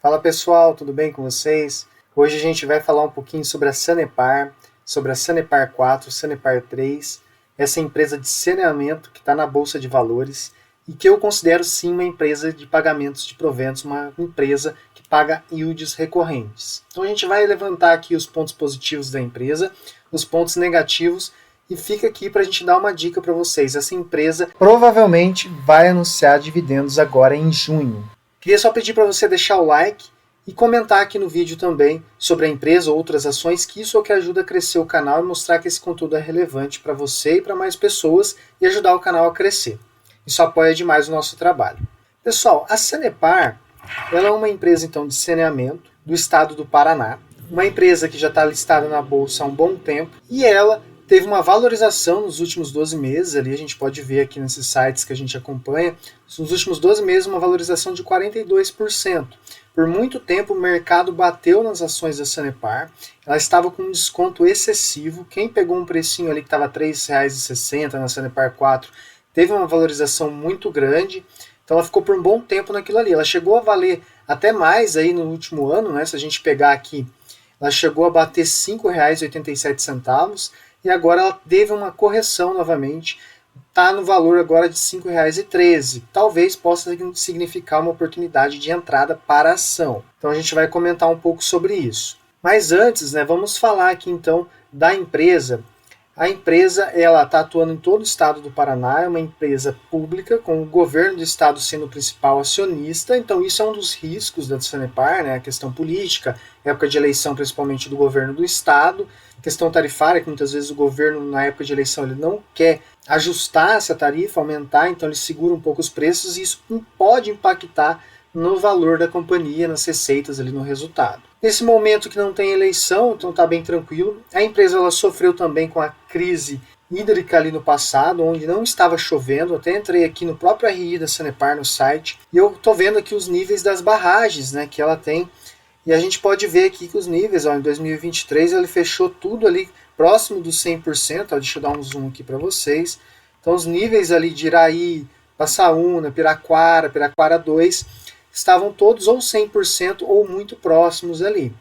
Fala pessoal, tudo bem com vocês? Hoje a gente vai falar um pouquinho sobre a Sanepar, sobre a Sanepar 4, Sanepar 3, essa empresa de saneamento que está na Bolsa de Valores e que eu considero sim uma empresa de pagamentos de proventos, uma empresa que paga yields recorrentes. Então a gente vai levantar aqui os pontos positivos da empresa, os pontos negativos e fica aqui para a gente dar uma dica para vocês. Essa empresa provavelmente vai anunciar dividendos agora em junho. Queria só pedir para você deixar o like e comentar aqui no vídeo também sobre a empresa ou outras ações, que isso é o que ajuda a crescer o canal e mostrar que esse conteúdo é relevante para você e para mais pessoas e ajudar o canal a crescer. Isso apoia demais o nosso trabalho. Pessoal, a Sanepar ela é uma empresa então de saneamento do estado do Paraná, uma empresa que já está listada na bolsa há um bom tempo e ela teve uma valorização nos últimos 12 meses, ali a gente pode ver aqui nesses sites que a gente acompanha, nos últimos 12 meses uma valorização de 42%. Por muito tempo o mercado bateu nas ações da Sanepar, ela estava com um desconto excessivo, quem pegou um precinho ali que estava R$ 3,60 na Sanepar 4, teve uma valorização muito grande, então ela ficou por um bom tempo naquilo ali, ela chegou a valer até mais aí no último ano, né? Se a gente pegar aqui, ela chegou a bater R$ 5,87, e agora ela teve uma correção novamente, está no valor agora de R$ 5,13. Talvez possa significar uma oportunidade de entrada para a ação. Então a gente vai comentar um pouco sobre isso. Mas antes, né, vamos falar aqui então da empresa. A empresa ela está atuando em todo o estado do Paraná, é uma empresa pública, com o governo do estado sendo o principal acionista, então isso é um dos riscos da Sanepar, né, a questão política, época de eleição principalmente do governo do estado, questão tarifária, que muitas vezes o governo na época de eleição ele não quer ajustar essa tarifa, aumentar, então ele segura um pouco os preços e isso pode impactar no valor da companhia, nas receitas ali no resultado. Nesse momento que não tem eleição, então está bem tranquilo. A empresa ela sofreu também com a crise hídrica ali no passado, onde não estava chovendo. Até entrei aqui no próprio RI da Sanepar no site e eu estou vendo aqui os níveis das barragens, né, que ela tem. E a gente pode ver aqui que os níveis, ó, em 2023 ele fechou tudo ali próximo dos 100%. Ó, deixa eu dar um zoom aqui para vocês. Então os níveis ali de Iraí, Passaúna, Piraquara 2 estavam todos ou 100% ou muito próximos ali.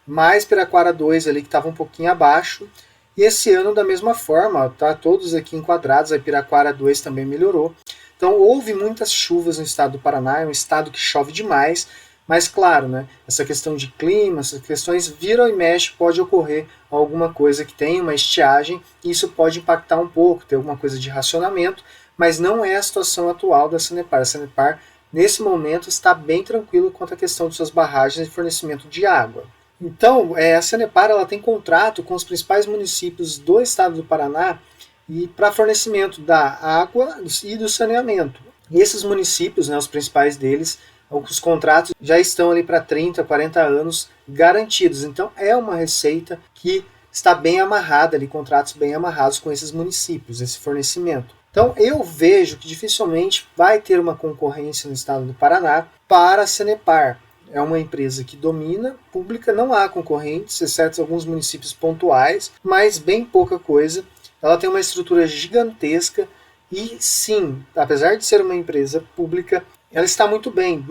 Mais Piraquara 2 ali que estava um pouquinho abaixo. E esse ano da mesma forma, tá todos aqui enquadrados, a Piraquara 2 também melhorou. Então houve muitas chuvas no estado do Paraná, é um estado que chove demais, mas claro, né, essa questão de clima, essas questões viram e mexe, pode ocorrer alguma coisa que tem uma estiagem, e isso pode impactar um pouco, ter alguma coisa de racionamento, mas não é a situação atual da Sanepar. A Sanepar nesse momento está bem tranquilo quanto à questão de suas barragens e fornecimento de água. Então, a Sanepar ela tem contrato com os principais municípios do estado do Paraná e para fornecimento da água e do saneamento. E esses municípios, né, os principais deles, os contratos já estão ali para 30, 40 anos garantidos. Então, é uma receita que está bem amarrada, ali, contratos bem amarrados com esses municípios, esse fornecimento. Então eu vejo que dificilmente vai ter uma concorrência no estado do Paraná para a Sanepar. É uma empresa que domina, pública, não há concorrentes, exceto alguns municípios pontuais, mas bem pouca coisa. Ela tem uma estrutura gigantesca e sim, apesar de ser uma empresa pública, ela está muito bem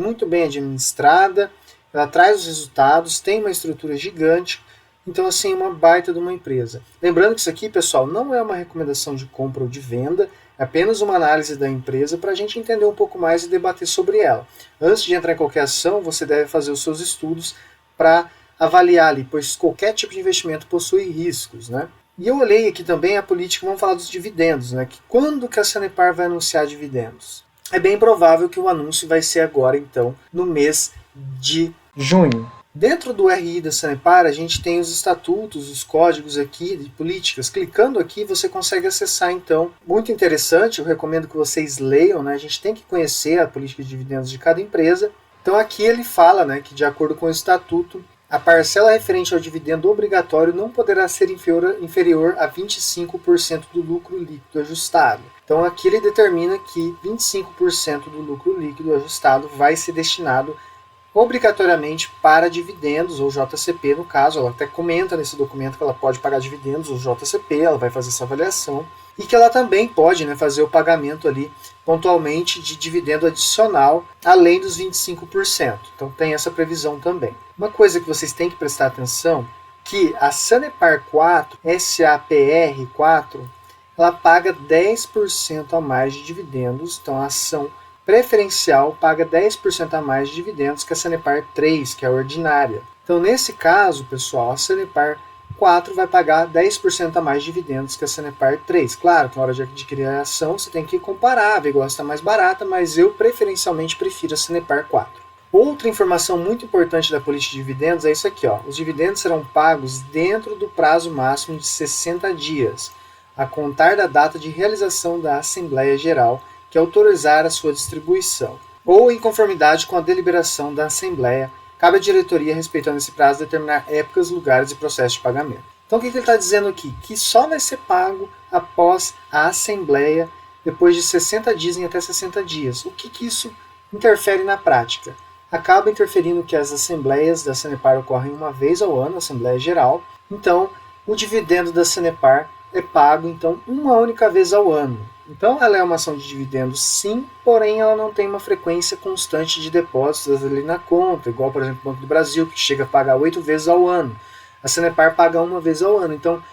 administrada, ela traz os resultados, tem uma estrutura gigante. Então, assim, uma baita de uma empresa. Lembrando que isso aqui, pessoal, não é uma recomendação de compra ou de venda, é apenas uma análise da empresa para a gente entender um pouco mais e debater sobre ela. Antes de entrar em qualquer ação, você deve fazer os seus estudos para avaliar ali, pois qualquer tipo de investimento possui riscos, né? E eu olhei aqui também a política, vamos falar dos dividendos, né? Que quando que a Sanepar vai anunciar dividendos? É bem provável que o anúncio vai ser agora, então, no mês de junho. Dentro do RI da Sanepar, a gente tem os estatutos, os códigos aqui de políticas. Clicando aqui, você consegue acessar, então. Muito interessante, eu recomendo que vocês leiam, né? A gente tem que conhecer a política de dividendos de cada empresa. Então aqui ele fala, né, que de acordo com o estatuto, a parcela referente ao dividendo obrigatório não poderá ser inferior a 25% do lucro líquido ajustado. Então aqui ele determina que 25% do lucro líquido ajustado vai ser destinado obrigatoriamente para dividendos, ou JCP no caso, ela até comenta nesse documento que ela pode pagar dividendos, ou JCP, ela vai fazer essa avaliação, e que ela também pode, né, fazer o pagamento ali pontualmente de dividendo adicional, além dos 25%. Então tem essa previsão também. Uma coisa que vocês têm que prestar atenção, que a Sanepar 4, SAPR 4, ela paga 10% a mais de dividendos, então a ação preferencial paga 10% a mais de dividendos que a Sanepar 3, que é a ordinária. Então, nesse caso, pessoal, a Sanepar 4 vai pagar 10% a mais de dividendos que a Sanepar 3. Claro que na hora de adquirir a ação você tem que comparar, ver qual está mais barata, mas eu preferencialmente prefiro a Sanepar 4. Outra informação muito importante da política de dividendos é isso aqui, ó. Os dividendos serão pagos dentro do prazo máximo de 60 dias, a contar da data de realização da Assembleia Geral, que autorizar a sua distribuição, ou em conformidade com a deliberação da Assembleia, cabe à diretoria, respeitando esse prazo, determinar épocas, lugares e processos de pagamento. Então o que ele está dizendo aqui? Que só vai ser pago após a Assembleia, depois de 60 dias em até 60 dias. O que isso interfere na prática? Acaba interferindo que as assembleias da Sanepar ocorrem uma vez ao ano, a Assembleia Geral. Então, o dividendo da Sanepar é pago então uma única vez ao ano. Então ela é uma ação de dividendos sim, porém ela não tem uma frequência constante de depósitos ali na conta, igual por exemplo o Banco do Brasil, que chega a pagar 8 vezes ao ano. A Sanepar paga uma vez ao ano. Então,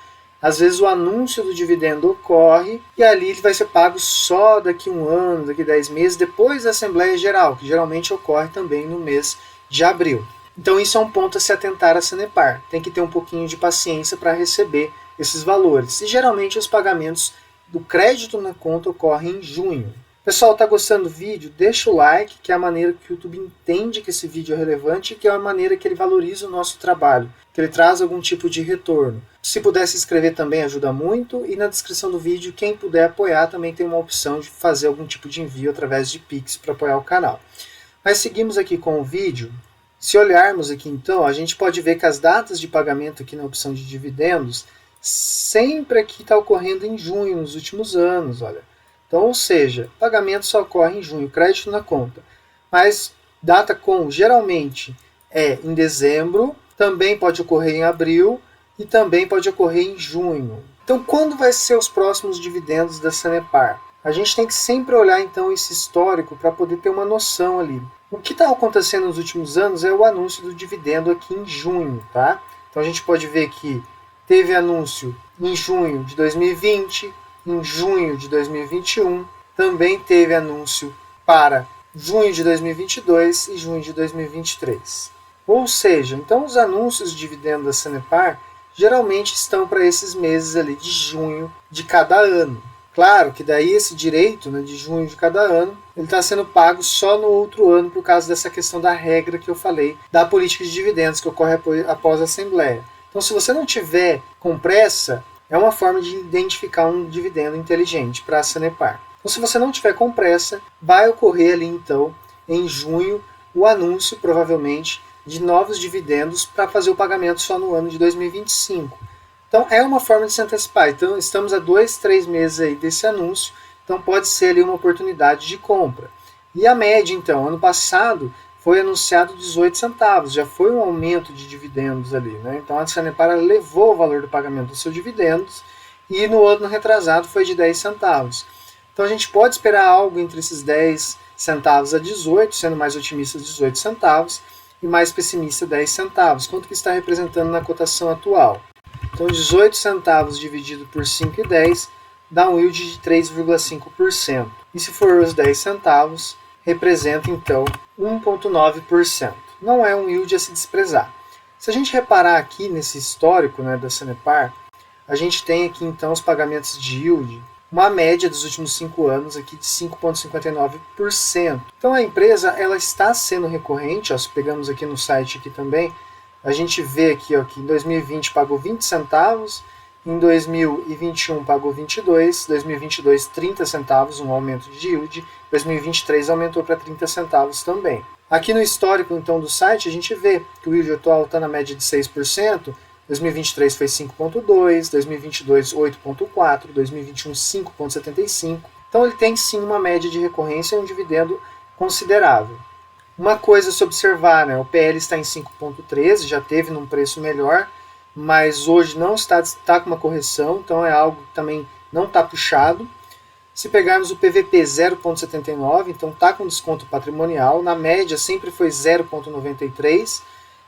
às vezes o anúncio do dividendo ocorre e ali ele vai ser pago só daqui um ano, daqui 10 meses, depois da Assembleia Geral, que geralmente ocorre também no mês de abril. Então isso é um ponto a se atentar a Sanepar. Tem que ter um pouquinho de paciência para receber esses valores. E geralmente os pagamentos do crédito na conta ocorrem em junho. Pessoal, está gostando do vídeo? Deixa o like, que é a maneira que o YouTube entende que esse vídeo é relevante e que é a maneira que ele valoriza o nosso trabalho, que ele traz algum tipo de retorno. Se puder se inscrever também ajuda muito, e na descrição do vídeo, quem puder apoiar também tem uma opção de fazer algum tipo de envio através de Pix para apoiar o canal. Mas seguimos aqui com o vídeo. Se olharmos aqui então, a gente pode ver que as datas de pagamento aqui na opção de dividendos sempre aqui está ocorrendo em junho nos últimos anos, olha. Então, ou seja, pagamento só ocorre em junho, crédito na conta. Mas data com geralmente é em dezembro, também pode ocorrer em abril e também pode ocorrer em junho. Então, quando vai ser os próximos dividendos da Sanepar? A gente tem que sempre olhar então esse histórico para poder ter uma noção ali. O que está acontecendo nos últimos anos é o anúncio do dividendo aqui em junho, tá? Então a gente pode ver que teve anúncio em junho de 2020, em junho de 2021, também teve anúncio para junho de 2022 e junho de 2023. Ou seja, então os anúncios de dividendo da Sanepar geralmente estão para esses meses ali de junho de cada ano. Claro que daí esse direito, né, de junho de cada ano, ele está sendo pago só no outro ano por causa dessa questão da regra que eu falei, da política de dividendos que ocorre após a Assembleia. Então, se você não tiver com pressa, é uma forma de identificar um dividendo inteligente para a Sanepar. Então, se você não tiver com pressa, vai ocorrer ali então, em junho, o anúncio, provavelmente, de novos dividendos para fazer o pagamento só no ano de 2025. Então, é uma forma de se antecipar. Então, estamos a 2, 3 meses aí desse anúncio, então pode ser ali uma oportunidade de compra. E a média, então, ano passado foi anunciado 18 centavos, já foi um aumento de dividendos ali, né? Então a Sanepar levou o valor do pagamento dos seus dividendos e no ano retrasado foi de 10 centavos. Então a gente pode esperar algo entre esses 10 centavos a 18, sendo mais otimista 18 centavos e mais pessimista 10 centavos. Quanto que está representando na cotação atual? Então 18 centavos dividido por 5,10 dá um yield de 3,5%. E se for os 10 centavos, representa então 1,9%. Não é um yield a se desprezar. Se a gente reparar aqui nesse histórico, né, da Sanepar, a gente tem aqui então os pagamentos de yield, uma média dos últimos 5 anos aqui de 5,59%. Então a empresa ela está sendo recorrente, ó, se pegamos aqui no site aqui também, a gente vê aqui ó, que em 2020 pagou 20 centavos, em 2021 pagou 22, 2022 30 centavos, um aumento de yield, 2023 aumentou para 30 centavos também. Aqui no histórico então do site a gente vê que o yield atual está na média de 6%, 2023 foi 5,2, 2022 8,4, 2021 5,75. Então ele tem sim uma média de recorrência e um dividendo considerável. Uma coisa a se observar, né? O PL está em 5,13, já teve num preço melhor, mas hoje não está com uma correção, então é algo que também não está puxado. Se pegarmos o PVP 0,79, então está com desconto patrimonial, na média sempre foi 0,93,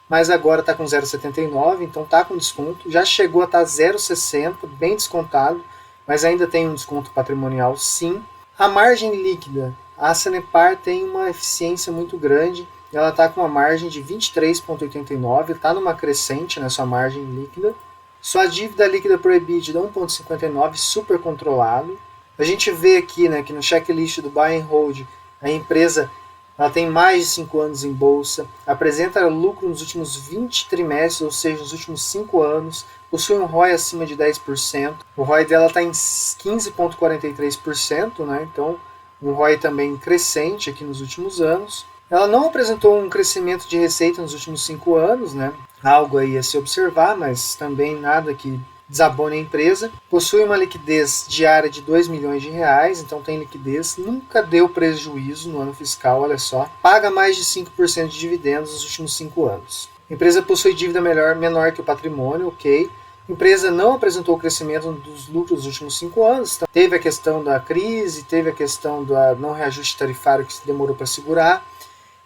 mas agora está com 0,79, então está com desconto, já chegou a estar 0,60, bem descontado, mas ainda tem um desconto patrimonial sim. A margem líquida, a Sanepar tem uma eficiência muito grande, ela está com uma margem de 23,89, está numa crescente na sua margem líquida. Sua dívida líquida por EBITDA 1,59, super controlado. A gente vê aqui, né, que no checklist do Buy and Hold, a empresa ela tem mais de 5 anos em bolsa, apresenta lucro nos últimos 20 trimestres, ou seja, nos últimos 5 anos, possui um ROI acima de 10%, o ROI dela está em 15,43%, né, então um ROI também crescente aqui nos últimos anos. Ela não apresentou um crescimento de receita nos últimos 5 anos, né, algo aí a se observar, mas também nada que desabone a empresa. Possui uma liquidez diária de 2 milhões de reais, então tem liquidez, nunca deu prejuízo no ano fiscal, olha só. Paga mais de 5% de dividendos nos últimos 5 anos. A empresa possui dívida menor que o patrimônio, ok. A empresa não apresentou crescimento dos lucros nos últimos 5 anos. Então, teve a questão da crise, teve a questão do não reajuste tarifário que demorou para segurar.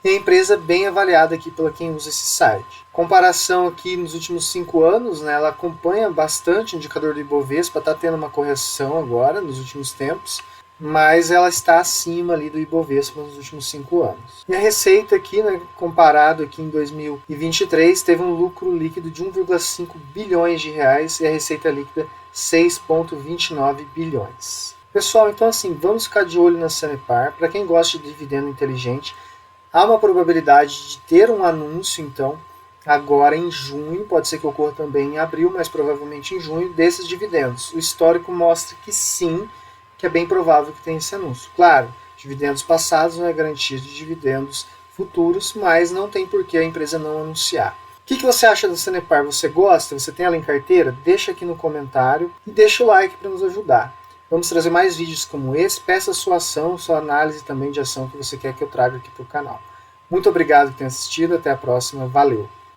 E a empresa bem avaliada aqui pela quem usa esse site. Comparação aqui nos últimos 5 anos, né, ela acompanha bastante o indicador do Ibovespa, está tendo uma correção agora, nos últimos tempos, mas ela está acima ali do Ibovespa nos últimos 5 anos. E a receita aqui, né, comparado aqui em 2023, teve um lucro líquido de 1,5 bilhões de reais e a receita líquida 6,29 bilhões. Pessoal, então assim, vamos ficar de olho na Sanepar. Para quem gosta de dividendo inteligente, há uma probabilidade de ter um anúncio, então, agora em junho, pode ser que ocorra também em abril, mas provavelmente em junho, desses dividendos. O histórico mostra que sim, que é bem provável que tenha esse anúncio. Claro, dividendos passados não é garantia de dividendos futuros, mas não tem por que a empresa não anunciar. O que você acha da Sanepar? Você gosta? Você tem ela em carteira? Deixa aqui no comentário e deixa o like para nos ajudar. Vamos trazer mais vídeos como esse. Peça a sua ação, sua análise também de ação que você quer que eu traga aqui para o canal. Muito obrigado por ter assistido. Até a próxima. Valeu!